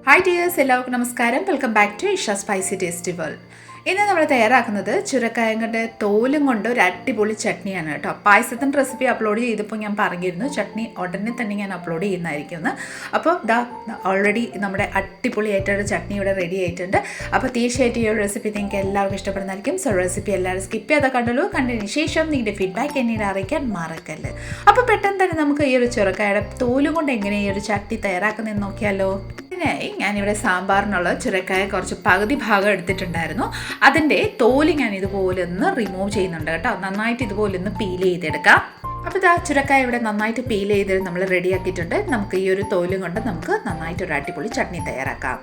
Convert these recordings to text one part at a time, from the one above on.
Hi dears, എല്ലാവർക്കും നമസ്കാരം. Welcome back to Isha spicy tasty world. ഇന്ന് നമ്മൾ തയ്യാറാക്കുന്നത് ചുരക്കായം കൊണ്ട് തോലും കൊണ്ട് ഒരു അടിപൊളി ചട്നിയാണ് കേട്ടോ. പായസത്തിൻ്റെ റെസിപ്പി അപ്ലോഡ് ചെയ്തപ്പോൾ ഞാൻ പറഞ്ഞിരുന്നു ചട്നി ഉടനെ തന്നെ ഞാൻ അപ്ലോഡ് ചെയ്യുന്നതായിരിക്കും. അപ്പോൾ ഓൾറെഡി നമ്മുടെ അടിപൊളിയായിട്ടൊരു ചട്നി ഇവിടെ റെഡി ആയിട്ടുണ്ട്. അപ്പോൾ തീർച്ചയായിട്ടും ഈ ഒരു റെസിപ്പി നിങ്ങൾക്ക് എല്ലാവർക്കും ഇഷ്ടപ്പെടുന്നതായിരിക്കും. സോ റെസിപ്പി എല്ലാവരും സ്കിപ്പ് ചെയ്താൽ കണ്ടല്ലോ. കണ്ടതിന് ശേഷം നിങ്ങളുടെ ഫീഡ്ബാക്ക് എന്നീട് അറിയിക്കാൻ മറക്കല്ല്. അപ്പോൾ പെട്ടെന്ന് തന്നെ നമുക്ക് ഈ ഒരു ചുരക്കായുടെ തോലും കൊണ്ട് എങ്ങനെ ഈ ഒരു ചട്നി തയ്യാറാക്കുന്നതെന്ന് നോക്കിയാലോ. ഞാനിവിടെ സാമ്പാറിനുള്ള ചുരക്കായ കുറച്ച് പകുതി ഭാഗം എടുത്തിട്ടുണ്ടായിരുന്നു. അതിൻ്റെ തോല് ഞാൻ ഇതുപോലെ ഒന്ന് റിമൂവ് ചെയ്യുന്നുണ്ട് കേട്ടോ. നന്നായിട്ട് ഇതുപോലെ ഒന്ന് പീൽ ചെയ്തെടുക്കാം. അപ്പോൾ ഇതാ ചുരക്കായ ഇവിടെ നന്നായിട്ട് പീൽ ചെയ്ത് നമ്മൾ റെഡിയാക്കിയിട്ടുണ്ട്. നമുക്ക് ഈ ഒരു തോലും കൊണ്ട് നമുക്ക് നന്നായിട്ട് ഒരു അടിപൊളി ചട്നി തയ്യാറാക്കാം.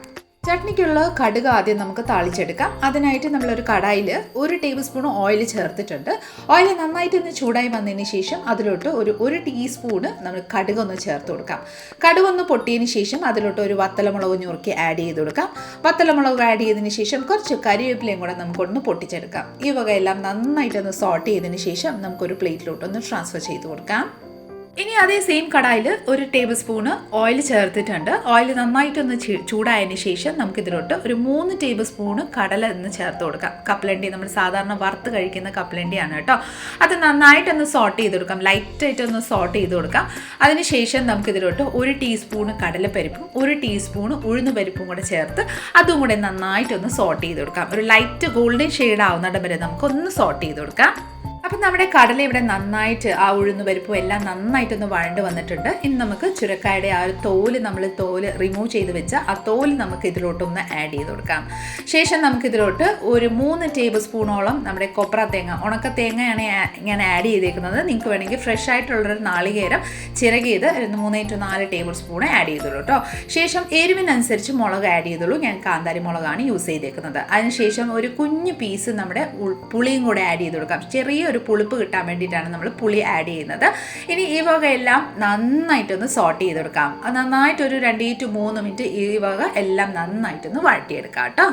ചട്നിക്കുള്ള കടുക് ആദ്യം നമുക്ക് താളിച്ചെടുക്കാം. അതിനായിട്ട് നമ്മളൊരു കടായിൽ 1 ടേബിൾ സ്പൂൺ ഓയിൽ ചേർത്തിട്ടുണ്ട്. ഓയിൽ നന്നായിട്ടൊന്ന് ചൂടായി വന്നതിന് ശേഷം അതിലോട്ട് ഒരു ടീസ്പൂണ് നമ്മൾ കടുകൊന്ന് ചേർത്ത് കൊടുക്കാം. കടുകൊന്ന് പൊട്ടിയതിന് ശേഷം അതിലോട്ട് ഒരു വത്തലമുളക് ഞുറുക്കി ആഡ് ചെയ്ത് കൊടുക്കാം. വത്തലമുളക് ആഡ് ചെയ്തതിന് ശേഷം കുറച്ച് കരിവേപ്പിലയും കൂടെ നമുക്കൊന്ന് പൊട്ടിച്ചെടുക്കാം. ഈ വകയെല്ലാം നന്നായിട്ടൊന്ന് സോട്ട് ചെയ്തതിന് ശേഷം നമുക്കൊരു പ്ലേറ്റിലോട്ടൊന്ന് ട്രാൻസ്ഫർ ചെയ്ത് കൊടുക്കാം. ഇനി അതേ സെയിം കടായിൽ 1 ടേബിൾ സ്പൂണ് ഓയിൽ ചേർത്തിട്ടുണ്ട്. ഓയിൽ നന്നായിട്ടൊന്ന് ചൂടായതിന് ശേഷം നമുക്കിതിലോട്ട് ഒരു 3 ടേബിൾ സ്പൂണ് കടല എന്ന് ചേർത്ത് കൊടുക്കാം. കപ്പലണ്ടി നമ്മൾ സാധാരണ വറുത്ത് കഴിക്കുന്ന കപ്പലണ്ടിയാണ് കേട്ടോ. അത് നന്നായിട്ടൊന്ന് സോട്ട് ചെയ്ത് കൊടുക്കാം. ലൈറ്റായിട്ടൊന്ന് സോട്ട് ചെയ്ത് കൊടുക്കാം. അതിനുശേഷം നമുക്കിതിലോട്ട് 1 ടീസ്പൂണ് കടലപ്പരിപ്പും 1 ടീസ്പൂണ് ഉഴുന്ന് പരിപ്പും കൂടെ ചേർത്ത് അതും കൂടെ നന്നായിട്ടൊന്ന് സോട്ട് ചെയ്ത് കൊടുക്കാം. ഒരു ലൈറ്റ് ഗോൾഡൻ ഷെയ്ഡ് ആവുന്നിടം വരെ നമുക്കൊന്ന് സോട്ട് ചെയ്ത് കൊടുക്കാം. അപ്പം നമ്മുടെ കടല ഇവിടെ നന്നായിട്ട് ആ ഉഴുന്ന് പരിപ്പും എല്ലാം നന്നായിട്ടൊന്ന് വഴണ്ട് വന്നിട്ടുണ്ട്. ഇനി നമുക്ക് ചുരക്കായുടെ ആ ഒരു തോല് റിമൂവ് ചെയ്ത് വെച്ച ആ തോല് നമുക്ക് ഇതിലോട്ടൊന്ന് ആഡ് ചെയ്ത് കൊടുക്കാം. ശേഷം നമുക്കിതിലോട്ട് ഒരു 3 ടേബിൾ സ്പൂണോളം നമ്മുടെ കൊപ്ര തേങ്ങ, ഉണക്ക തേങ്ങയാണ് ഞാൻ ആഡ് ചെയ്തേക്കുന്നത്. നിങ്ങൾക്ക് വേണമെങ്കിൽ ഫ്രഷ് ആയിട്ടുള്ളൊരു നാളികേരം ചിരകിയത് 3 to 4 ടേബിൾ സ്പൂൺ ആഡ് ചെയ്തോളൂ കേട്ടോ. ശേഷം എരിവിനനുസരിച്ച് മുളക് ആഡ് ചെയ്തോളൂ. ഞാൻ കാന്താരി മുളകാണ് യൂസ് ചെയ്തേക്കുന്നത്. അതിനുശേഷം ഒരു കുഞ്ഞു പീസ് നമ്മുടെ പുളിയും കൂടെ ആഡ് ചെയ്ത് കൊടുക്കാം. ചെറിയൊരു പുളിപ്പ് കിട്ടാൻ വേണ്ടിയിട്ടാണ് നമ്മൾ പുളി ആഡ് ചെയ്യുന്നത്. ഇനി ഈ വകയെല്ലാം നന്നായിട്ടൊന്ന് സോട്ട് ചെയ്ത് കൊടുക്കാം. നന്നായിട്ടൊരു 2 to 3 മിനിറ്റ് ഈ വക എല്ലാം നന്നായിട്ടൊന്ന് വഴറ്റിയെടുക്കാം കേട്ടോ.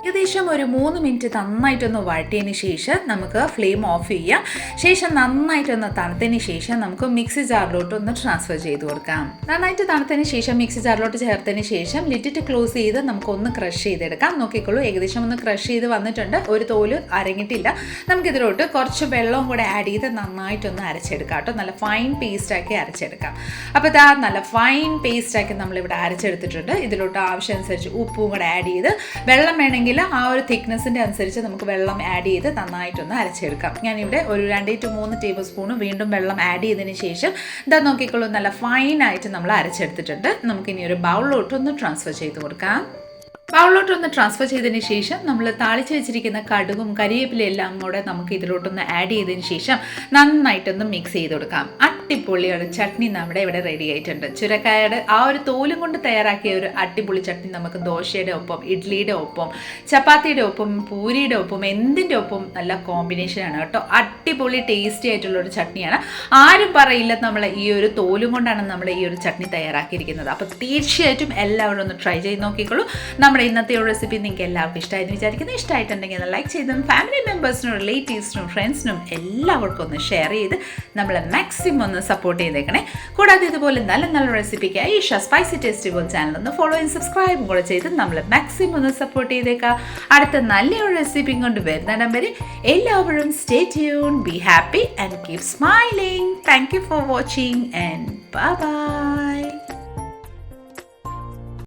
ഏകദേശം ഒരു 3 മിനിറ്റ് നന്നായിട്ടൊന്ന് വഴറ്റിയതിന് ശേഷം നമുക്ക് ഫ്ലെയിം ഓഫ് ചെയ്യാം. ശേഷം നന്നായിട്ടൊന്ന് തണുത്തതിന് ശേഷം നമുക്ക് മിക്സി ജാറിലോട്ട് ഒന്ന് ട്രാൻസ്ഫർ ചെയ്ത് കൊടുക്കാം. നന്നായിട്ട് തണുത്തതിന് ശേഷം മിക്സി ജാറിലോട്ട് ചേർത്തതിന് ശേഷം ലിറ്റിട്ട് ക്ലോസ് ചെയ്ത് നമുക്കൊന്ന് ക്രഷ് ചെയ്തെടുക്കാം. നോക്കിക്കോളൂ, ഏകദേശം ഒന്ന് ക്രഷ് ചെയ്ത് വന്നിട്ടുണ്ട്. ഒരു തോല് അരങ്ങിട്ടില്ല. നമുക്കിതിലോട്ട് കുറച്ച് വെള്ളവും കൂടെ ആഡ് ചെയ്ത് നന്നായിട്ടൊന്ന് അരച്ചെടുക്കാം കേട്ടോ. നല്ല ഫൈൻ പേസ്റ്റാക്കി അരച്ചെടുക്കാം. അപ്പോൾ ഇതാ നല്ല ഫൈൻ പേസ്റ്റാക്കി നമ്മളിവിടെ അരച്ചെടുത്തിട്ടുണ്ട്. ഇതിലോട്ട് ആവശ്യമനുസരിച്ച് ഉപ്പും കൂടെ ആഡ് ചെയ്ത് വെള്ളം വേണമെങ്കിൽ ആ ഒരു തിക്നെസ്സിൻ്റെ അനുസരിച്ച് നമുക്ക് വെള്ളം ആഡ് ചെയ്ത് നന്നായിട്ടൊന്ന് അരച്ചെടുക്കാം. ഞാനിവിടെ ഒരു 2 to 3 ടേബിൾ സ്പൂണ് വീണ്ടും വെള്ളം ആഡ് ചെയ്തതിന് ശേഷം ഇതാ നോക്കിക്കോളൂ, നല്ല ഫൈനായിട്ട് നമ്മൾ അരച്ചെടുത്തിട്ടുണ്ട്. നമുക്കിനി ഒരു ബൗളിലോട്ടൊന്ന് ട്രാൻസ്ഫർ ചെയ്ത് കൊടുക്കാം. ബൗളിലോട്ടൊന്ന് ട്രാൻസ്ഫർ ചെയ്തതിന് ശേഷം നമ്മൾ താളിച്ച് വെച്ചിരിക്കുന്ന കടുകും കരിവേപ്പിലയും എല്ലാം കൂടെ നമുക്ക് ഇതിലോട്ടൊന്ന് ആഡ് ചെയ്തതിന് ശേഷം നന്നായിട്ടൊന്ന് മിക്സ് ചെയ്ത് കൊടുക്കാം. അടിപൊളിയാണ് ചട്നി നമ്മുടെ ഇവിടെ റെഡി ആയിട്ടുണ്ട്. ചുരക്കായുടെ ആ ഒരു തോലും കൊണ്ട് തയ്യാറാക്കിയ ഒരു അടിപൊളി ചട്നി നമുക്ക് ദോശയുടെ ഒപ്പം, ഇഡ്ഡലിയുടെ ഒപ്പം, ചപ്പാത്തിയുടെ ഒപ്പം, പൂരിയുടെ ഒപ്പം, എന്തിൻ്റെ ഒപ്പം നല്ല കോമ്പിനേഷനാണ് കേട്ടോ. അടിപൊളി ടേസ്റ്റി ആയിട്ടുള്ളൊരു ചട്നിയാണ്. ആരും പറയില്ല നമ്മൾ ഈ ഒരു തോലും കൊണ്ടാണ് നമ്മൾ ഈ ഒരു ചട്നി തയ്യാറാക്കിയിരിക്കുന്നത്. അപ്പോൾ തീർച്ചയായിട്ടും എല്ലാവരും ഒന്ന് ട്രൈ ചെയ്ത് നോക്കിക്കോളൂ. നമ്മുടെ ഇന്നത്തെ ഒരു റെസിപ്പി നിങ്ങൾക്ക് എല്ലാവർക്കും ഇഷ്ടമായെന്ന് വിചാരിക്കുന്നു. ഇഷ്ടമായിട്ടുണ്ടെങ്കിൽ ഒന്ന് ലൈക്ക് ചെയ്തും ഫാമിലി മെമ്പേഴ്സിനും റിലേറ്റീവ്സിനും ഫ്രണ്ട്സിനും എല്ലാവർക്കും ഒന്ന് ഷെയർ ചെയ്ത് നമ്മളെ മാക്സിമം ഒന്ന് സപ്പോർട്ട് ചെയ്തേക്കണേ. കൂടാതെ ഇതുപോലെ നല്ല നല്ല റെസിപ്പിക്കായി Isha spicy tasty world channel ഒന്ന് ഫോളോ ചെയ്ത് സബ്സ്ക്രൈബും കൂടെ ചെയ്ത് നമ്മളെ മാക്സിമം ഒന്ന് സപ്പോർട്ട് ചെയ്തേക്കാം. അടുത്ത നല്ലൊരു റെസിപ്പിയും കൊണ്ട് വരുന്നിടം വരെ എല്ലാവരും stay tune, be happy and keep smiling. Thank you for watching and bye bye.